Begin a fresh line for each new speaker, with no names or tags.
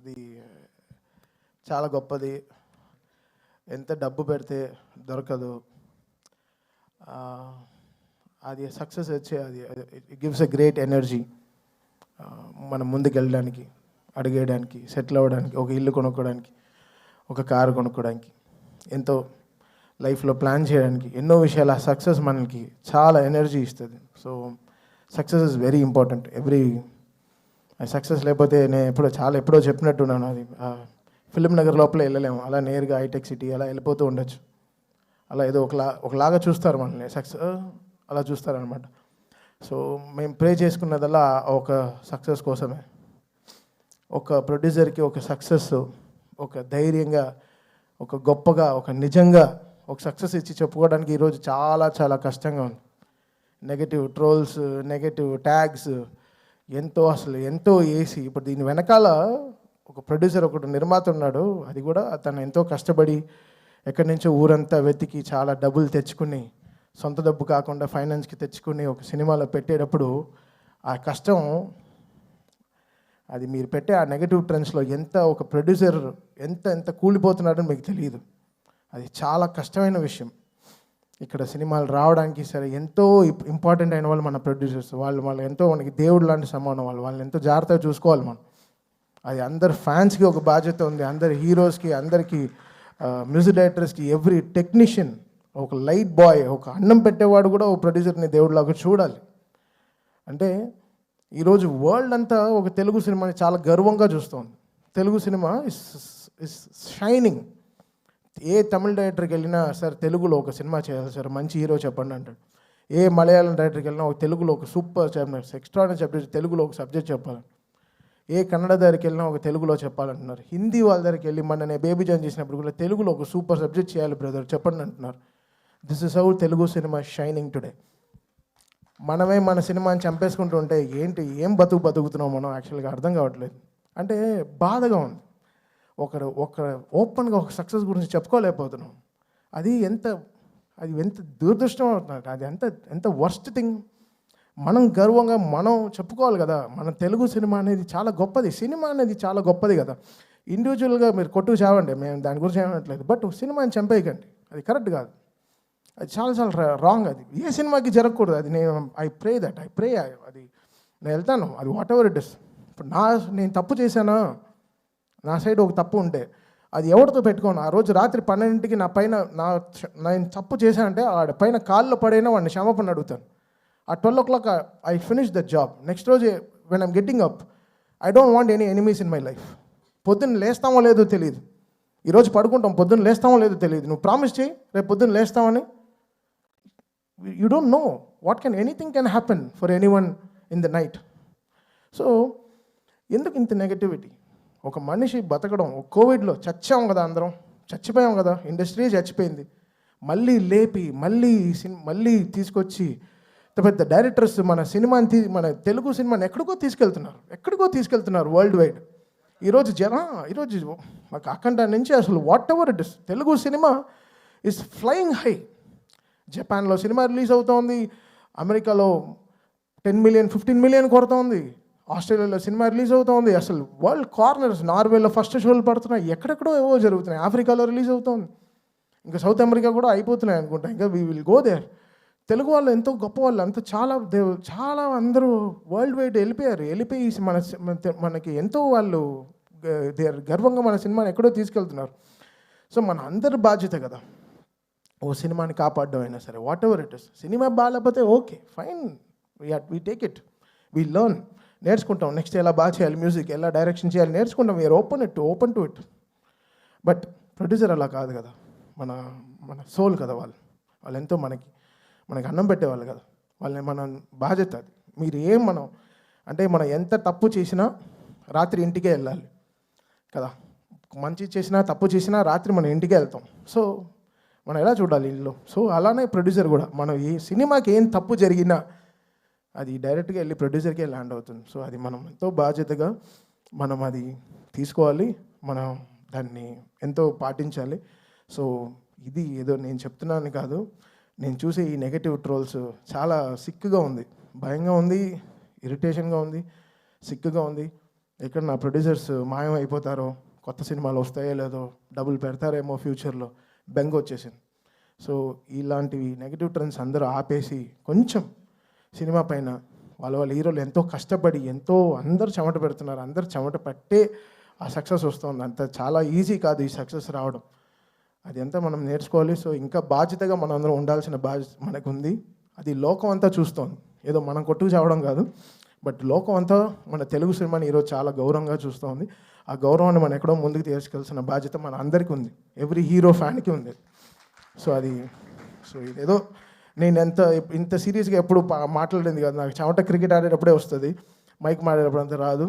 అది చాలా గొప్పది. ఎంత డబ్బు పెడితే దొరకదు. అది సక్సెస్ వచ్చే అది it gives a great energy. మనం ముందుకు వెళ్ళడానికి, అడిగేయడానికి, సెటిల్ అవ్వడానికి, ఒక ఇల్లు కొనుక్కోవడానికి, ఒక కారు కొనుక్కోవడానికి, ఎంతో లైఫ్లో ప్లాన్ చేయడానికి, ఎన్నో విషయాలు ఆ సక్సెస్ మనకి చాలా ఎనర్జీ ఇస్తుంది. So success is very important. Success లేకపోతే నేను ఎప్పుడో చెప్పినట్టున్నాను, అది ఫిలిం నగర్ లోపల వెళ్ళలేము, అలా నేరుగా హైటెక్ సిటీ అలా వెళ్ళిపోతూ ఉండొచ్చు. అలా ఏదో ఒకలాగా చూస్తారు మనల్ని, సక్సెస్ అలా చూస్తారనమాట. సో మేము ప్రే చేసుకున్నదల్లా ఒక సక్సెస్ కోసమే. ఒక ప్రొడ్యూసర్కి ఒక సక్సెస్, ఒక ధైర్యంగా, ఒక గొప్పగా, ఒక నిజంగా ఒక సక్సెస్ ఇచ్చి చెప్పుకోవడానికి ఈరోజు చాలా చాలా కష్టంగా ఉంది. నెగటివ్ ట్రోల్స్, నెగటివ్ ట్యాగ్స్ ఎంతో వేసి, ఇప్పుడు దీని వెనకాల ఒక ప్రొడ్యూసర్, ఒకటి నిర్మాత ఉన్నాడు. అది కూడా తను ఎంతో కష్టపడి ఎక్కడి నుంచో ఊరంతా వెతికి చాలా డబ్బులు తెచ్చుకుని, సొంత డబ్బు కాకుండా ఫైనాన్స్కి తెచ్చుకుని ఒక సినిమాలో పెట్టేటప్పుడు ఆ కష్టం, అది మీరు పెట్టే ఆ నెగటివ్ ట్రెండ్స్లో ఒక ప్రొడ్యూసర్ ఎంత కూలిపోతున్నాడో మీకు తెలియదు. అది చాలా కష్టమైన విషయం. ఇక్కడ సినిమాలు రావడానికి సరే ఎంతో ఇంపార్టెంట్ అయిన వాళ్ళు మన ప్రొడ్యూసర్స్. వాళ్ళు ఎంతో మనకి దేవుడు లాంటి సమానం. వాళ్ళని ఎంతో జాగ్రత్తగా చూసుకోవాలి మనం. అది అందరు ఫ్యాన్స్కి ఒక బాధ్యత ఉంది, అందరి హీరోస్కి, అందరికీ మ్యూజిక్ డైరెక్టర్స్కి, ఎవ్రీ టెక్నీషియన్, ఒక లైట్ బాయ్, ఒక అన్నం పెట్టేవాడు కూడా ఒక ప్రొడ్యూసర్ని దేవుడిలాగా చూడాలి. అంటే ఈరోజు వరల్డ్ అంతా ఒక తెలుగు సినిమాని చాలా గర్వంగా చూస్తుంది. Telugu cinema is shining. ఏ తమిళ డైరెక్టర్కి వెళ్ళినా, సార్ తెలుగులో ఒక సినిమా చేయాలి సార్, మంచి హీరో చెప్పండి అంటాడు. ఏ మలయాళం డైరెక్టర్కి వెళ్ళినా ఒక తెలుగులో ఒక సూపర్ చెప్పినారు, ఎక్స్ట్రాడినరీ సబ్జెక్ట్, తెలుగులో ఒక సబ్జెక్ట్ చెప్పాలి. ఏ కన్నడ దగ్గరికి వెళ్ళినా ఒక తెలుగులో చెప్పాలంటున్నారు. హిందీ వాళ్ళ దగ్గరికి వెళ్ళి నేను బేబీ జాన్ చేసినప్పుడు కూడా తెలుగులో ఒక సూపర్ సబ్జెక్ట్ చేయాలి బ్రదర్ చెప్పండి అంటున్నారు. This is how Telugu cinema shining today. మనమే మన సినిమాని చంపేసుకుంటూ ఉంటే ఏం బతుకుతున్నాం మనం, యాక్చువల్గా అర్థం కావట్లేదు. అంటే బాధగా ఉంది. ఒకరు ఓపెన్గా ఒక సక్సెస్ గురించి చెప్పుకోలేకపోతున్నాం. అది ఎంత దురదృష్టం అవుతుంది. అది ఎంత వర్స్ట్ థింగ్. మనం గర్వంగా మనం చెప్పుకోవాలి కదా, మన తెలుగు సినిమా అనేది చాలా గొప్పది. సినిమా అనేది చాలా గొప్పది కదా. ఇండివిజువల్గా మీరు కొట్టుకు చావండి, మేము దాని గురించి ఏమనట్లేదు. బట్ సినిమాని చంపేయకండి, అది కరెక్ట్ కాదు. అది చాలా రాంగ్. అది ఏ సినిమాకి జరగకూడదు. అది ఐ ప్రే అది నేను వెళ్తాను, అది వాట్ ఎవర్ ఇట్ ఇస్. ఇప్పుడు నేను తప్పు చేశానా, నా సైడ్ ఒక తప్పు ఉంటే అది ఎవరితో పెట్టుకోను. ఆ రోజు రాత్రి 12ంటికి నేను తప్పు చేశానంటే ఆడ పైన కాల్లో పడైనా వాడిని క్షమాపణ అడుగుతాను. ఆ 12 o'clock I finish the job. Next రోజు when I'm getting up, I don't want any enemies in my life. పొద్దున్న లేస్తామో లేదో తెలియదు, ఈరోజు పడుకుంటాం, పొద్దున్న లేస్తామో లేదో తెలియదు. నువ్వు ప్రామిస్ చేయి రేపు పొద్దున్న లేస్తామని. You don't know what anything can happen for anyone in the night. So ఎందుకు ఇంత నెగటివిటీ? ఒక మనిషి బతకడం, కోవిడ్లో చచ్చాం కదా, అందరం చచ్చిపోయాం కదా, ఇండస్ట్రీ చచ్చిపోయింది. మళ్ళీ లేపి మళ్ళీ తీసుకొచ్చి పెద్ద డైరెక్టర్స్ మన తెలుగు సినిమాని ఎక్కడికో తీసుకెళ్తున్నారు వరల్డ్ వైడ్. ఈరోజు మాకు అఖండ నుంచి అసలు what ever it is, Telugu cinema is flying high. జపాన్లో సినిమా రిలీజ్ అవుతోంది, అమెరికాలో 10 million 15 million కొడుతోంది, ఆస్ట్రేలియాలో సినిమా రిలీజ్ అవుతోంది. అసలు వరల్డ్ కార్నర్స్, నార్వేలో ఫస్ట్ షోలు పడుతున్నాయి, ఎక్కడెక్కడో ఏవో జరుగుతున్నాయి, ఆఫ్రికాలో రిలీజ్ అవుతోంది, ఇంకా సౌత్ అమెరికా కూడా అయిపోతున్నాయి అనుకుంటా. ఇంకా we will go there. Telugu వాళ్ళు ఎంతో గొప్ప వాళ్ళు, చాలా అందరూ వరల్డ్ వైడ్ వెళ్ళిపోయి మనకి ఎంతో వాళ్ళు గర్వంగా మన సినిమాని ఎక్కడో తీసుకెళ్తున్నారు. సో మన అందరి బాధ్యత కదా ఓ సినిమాని కాపాడడం అయినా సరే, whatever it is. Cinema బాగాలేకపోతే okay fine, we take it, we learn, నేర్చుకుంటాం. నెక్స్ట్ ఎలా బాగా చేయాలి, మ్యూజిక్ ఎలా డైరెక్షన్ చేయాలి నేర్చుకుంటాం. We are open to it. But producer అలా కాదు కదా, మన సోల్ కదా వాళ్ళు ఎంతో మనకి అన్నం పెట్టేవాళ్ళు కదా, మన బాధ్యత అది. మనం ఎంత తప్పు చేసినా రాత్రి ఇంటికే వెళ్ళాలి కదా, మంచి చేసినా తప్పు చేసినా రాత్రి మనం ఇంటికే వెళ్తాం. సో మనం ఎలా చూడాలి ఇల్లు. సో అలానే ప్రొడ్యూసర్ కూడా, మనం ఈ సినిమాకి ఏం తప్పు జరిగినా అది డైరెక్ట్గా వెళ్ళి ప్రొడ్యూసర్కే ల్యాండ్ అవుతుంది. సో అది మనం ఎంతో బాధ్యతగా మనం అది తీసుకోవాలి, మనం దాన్ని ఎంతో పాటించాలి. సో ఇది ఏదో నేను చెప్తున్నాను కాదు, నేను చూసే ఈ నెగటివ్ ట్రోల్స్ చాలా సిక్గా ఉంది, భయంగా ఉంది, ఇరిటేషన్గా ఉంది, సిక్గా ఉంది. ఎక్కడ నా ప్రొడ్యూసర్స్ మాయం అయిపోతారో, కొత్త సినిమాలు వస్తాయో లేదో, డబ్బులు పెడతారేమో ఫ్యూచర్లో బెంగ వచ్చేసింది. సో ఇలాంటివి నెగిటివ్ ట్రెండ్స్ అందరూ ఆపేసి కొంచెం సినిమా పైన వాళ్ళ హీరోలు ఎంతో కష్టపడి ఎంతో అందరు చెమట పెడుతున్నారు, అందరు చెమట పట్టే ఆ సక్సెస్ వస్తుంది. అంత చాలా ఈజీ కాదు ఈ సక్సెస్ రావడం, అది ఎంత మనం నేర్చుకోవాలి. సో ఇంకా బాధ్యతగా మనం అందరం ఉండాల్సిన బాధ్యత మనకు ఉంది. అది లోకం అంతా చూస్తోంది, ఏదో మనం కొట్టుకు చావడం కాదు, బట్ లోకం అంతా మన తెలుగు సినిమాని ఈరోజు చాలా గౌరవంగా చూస్తోంది. ఆ గౌరవాన్ని మనం ఎక్కడో ముందుకు తీసుకెళ్తున్న బాధ్యత మన అందరికీ ఉంది, ఎవ్రీ హీరో ఫ్యాన్కి ఉంది. సో ఇదేదో నేను ఇంత సీరియస్గా ఎప్పుడు మాట్లాడింది కాదు, నాకు చెమట క్రికెట్ ఆడేటప్పుడే వస్తుంది, మైక్ మాడేటప్పుడు అంత రాదు.